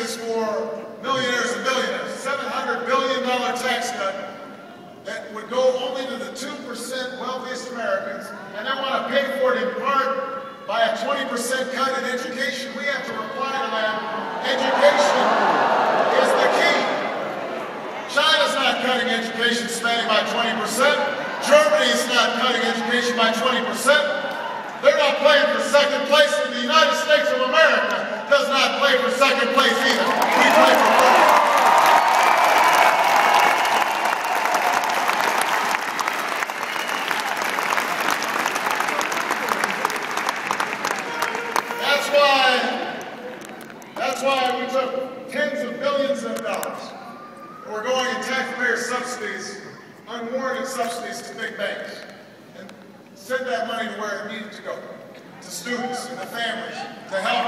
taxes for millionaires and billionaires, $700 billion tax cut that would go only to the 2% wealthiest Americans, and they want to pay for it in part by a 20% cut in education. We have to reply to that. Education is the key. China's not cutting education spending by 20%. Germany's not cutting education by 20%. They're not playing for second place, and the United States of America does not play for second place either. We play for first. That's why we took tens of billions of dollars. We're going in taxpayer subsidies, unwarranted subsidies to big banks, and send that money to where it needed to go, to students and the families, to help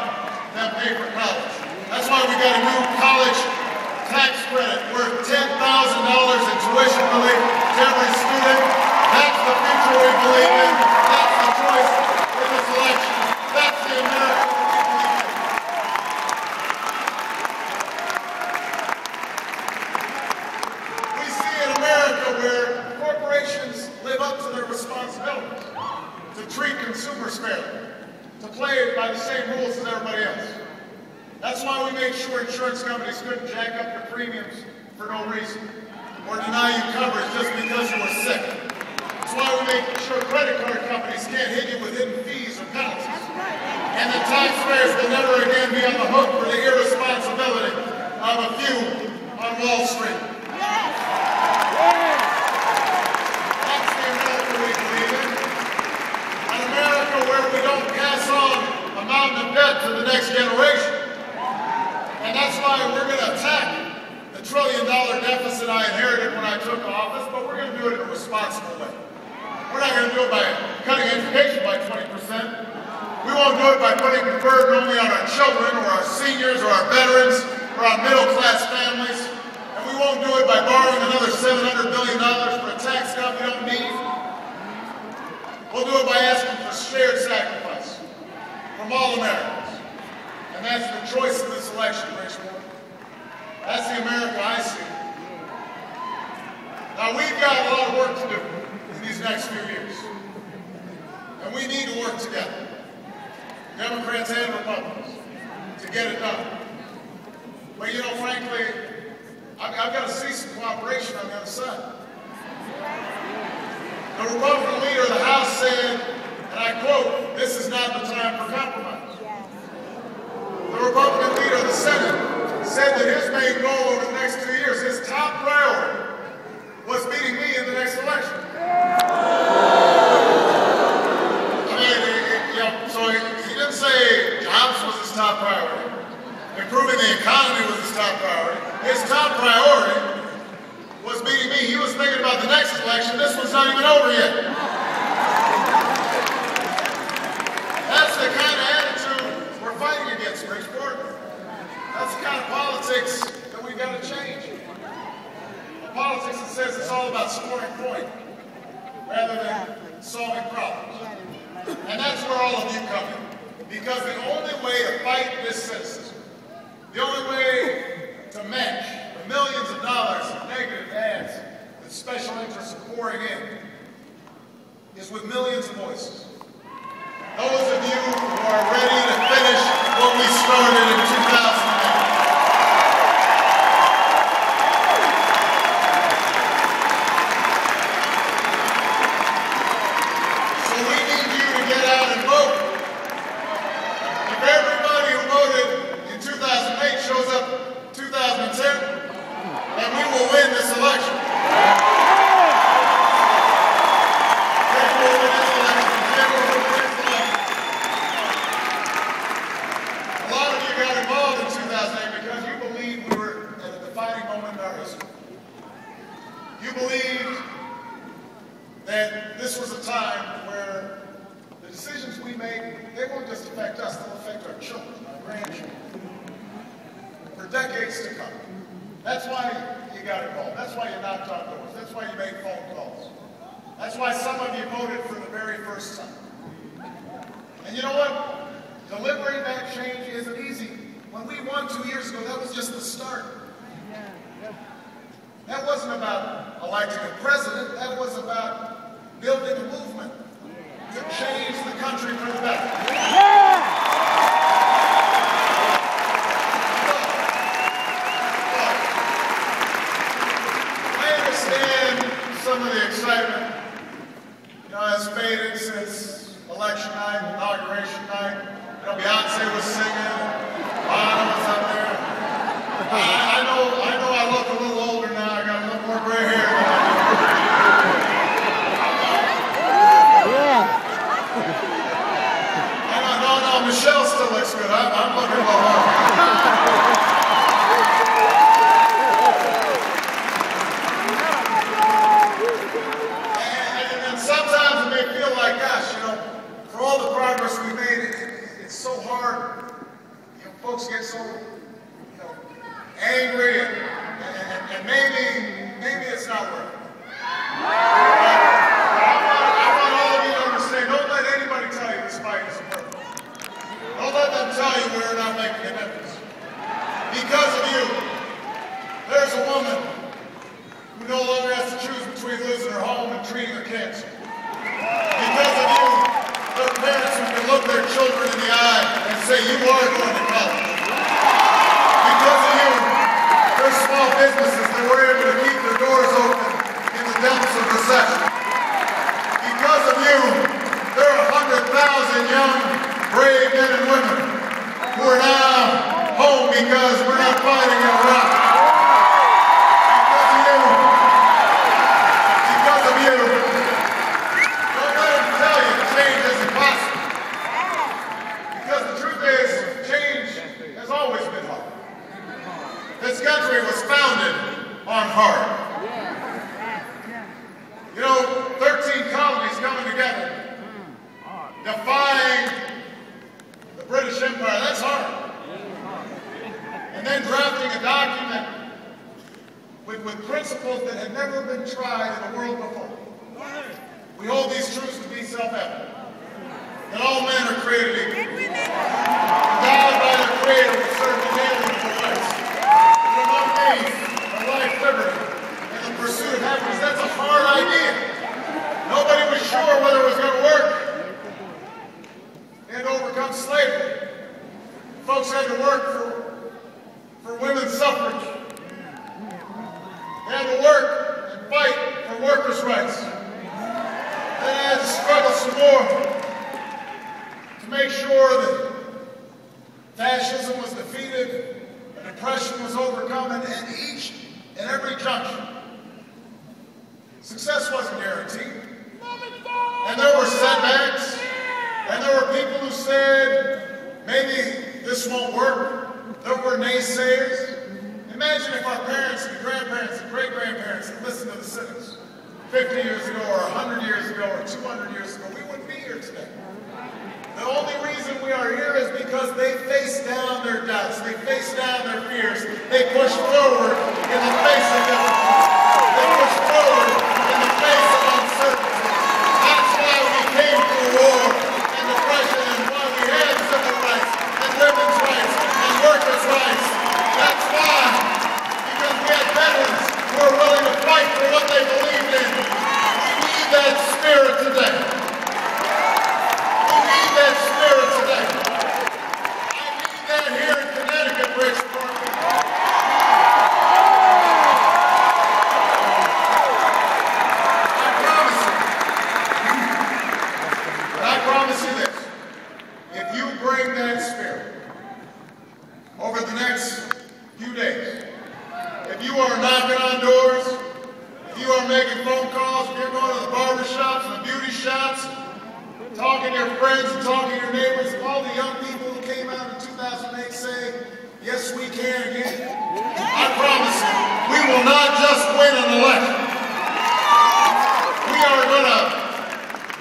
them pay for college. That's why we got a new college tax credit worth $10,000 in tuition relief to every student. That's the future we believe in. That's the choice in this election. That's the America we believe in. We see an America where corporations live up to their responsibilities, to treat consumers fairly, to play by the same rules as everybody else. That's why we made sure insurance companies couldn't jack up their premiums for no reason, or deny you coverage just because you were sick. That's why we made sure credit card companies can't hit you with hidden fees or penalties. And the taxpayers will never again be on the hook for the irresponsibility of a few on Wall Street. That's the America we believe in. An America where we don't pass on a mountain of debt to the next generation. And that's why we're going to attack the $1 trillion deficit I inherited when I took office, but we're going to do it in a responsible way. We're not going to do it by cutting education by 20%. We won't do it by putting the burden only on our children or our seniors or our veterans or our middle-class families. And we won't do it by borrowing another $700 billion for a tax cut we don't need. We'll do it by asking for shared sacrifice from all Americans. And that's the choice of this election, Bridgeport. That's the America I see. Now, we've got a lot of work to do in these next few years. And we need to work together, Democrats and Republicans, to get it done. But, you know, frankly, I've got to see some cooperation on the other side. The Republican leader of the House said, and I quote, "This is not the time for compromise." The Republican leader of the Senate said that his main goal over the next 2 years, his top priority, was beating me in the next election. I mean, so he didn't say jobs was his top priority. Improving the economy was his top priority. His top priority was beating me. He was thinking about the next election. This one's not even over yet. That's the kind of attitude we're fighting against, Bridgeport. That's the kind of politics that we've got to change. A politics that says it's all about scoring points rather than solving problems. And that's where all of you come in. Because the only way to fight this cynicism, the only way to match the millions of dollars of negative ads that special interests are pouring in is with millions of voices. Those of you who are ready to finish what we started in 2008. So we need you to get out and vote. If everybody who voted in 2008 shows up in 2010, then we will win this election. You believed that this was a time where the decisions we make, they won't just affect us, they'll affect our children, our grandchildren, for decades to come. That's why you got involved. That's why you knocked on doors. That's why you made phone calls. That's why some of you voted for the very first time. And you know what? Delivering that change isn't easy. when we won 2 years ago, that was just the start. That wasn't about electing a president. That was about building a movement to change the country for the better. I understand some of the excitement, has faded since election night, inauguration night. Beyonce was singing, Bono was up there. I know I look a little older now. I got a little more gray hair than I do. No, Michelle still looks good. I'm looking a little hard. And sometimes it may feel like, gosh, for all the progress we made, it's so hard. Folks get so angry, and maybe it's not worth it. I want all of you to understand, don't let anybody tell you this fight isn't worth it. Don't let them tell you we're not making a difference. Because of you, there's a woman who no longer has to choose between losing her home and treating her cancer. Because of you, there are parents who can look their children in the eye and say, you are going to college. Because of you, there's small businesses that were able to keep their doors open in the depths of recession. Because of you, there are 100,000 young, brave men and women who are now home because we're not fighting in Iraq. Because of you, don't let them tell you change isn't possible. Because the truth is, change has always been hard. This country was founded on hard. 13 colonies coming together, defying the British Empire, that's hard. And then drafting a document with principles that had never been tried in the world before. We hold these truths to be self-evident. That all men are created equal. Endowed by their Creator with certain inalienable rights. That among these are life, liberty, and the pursuit of happiness. That's a hard idea. Nobody was sure whether it was going to work. They had to overcome slavery. Folks had to work for women's suffrage. They had to work and fight for workers' rights. Then they had to struggle some more to make sure that fascism was defeated, and oppression was overcome, and at each and every junction, success wasn't guaranteed. And there were setbacks, and there were people who said, maybe this won't work. There were naysayers. Imagine if our parents and grandparents and great-grandparents had listened to the cynics 50 years ago, or 100 years ago, or 200 years ago. We wouldn't be here today. The only reason we are here is because they faced down their doubts, they faced down their fears, they pushed forward in the face of difficulty, they pushed forward in the face of uncertainty. That's why we came through war and depression, and why we had civil rights and women's rights and workers' rights. That's why, because we had veterans who were willing to fight for what they believed in. We need that spirit today. That spirit today. I need that here in Connecticut, Bridgeport. I promise you this. If you bring that spirit over the next few days, if you are knocking on doors, if you are making phone calls, if you're going to the barber shops and the beauty shops, talking to your friends and talking to your neighbors, all the young people who came out in 2008 say, yes, we can again. I promise you, we will not just win an election. We are going to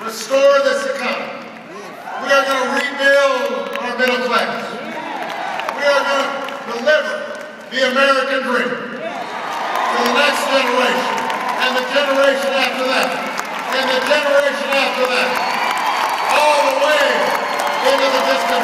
restore this economy. We are going to rebuild our middle class. We are going to deliver the American dream to the next generation, and the generation after that, and the generation after that. All the way into the distant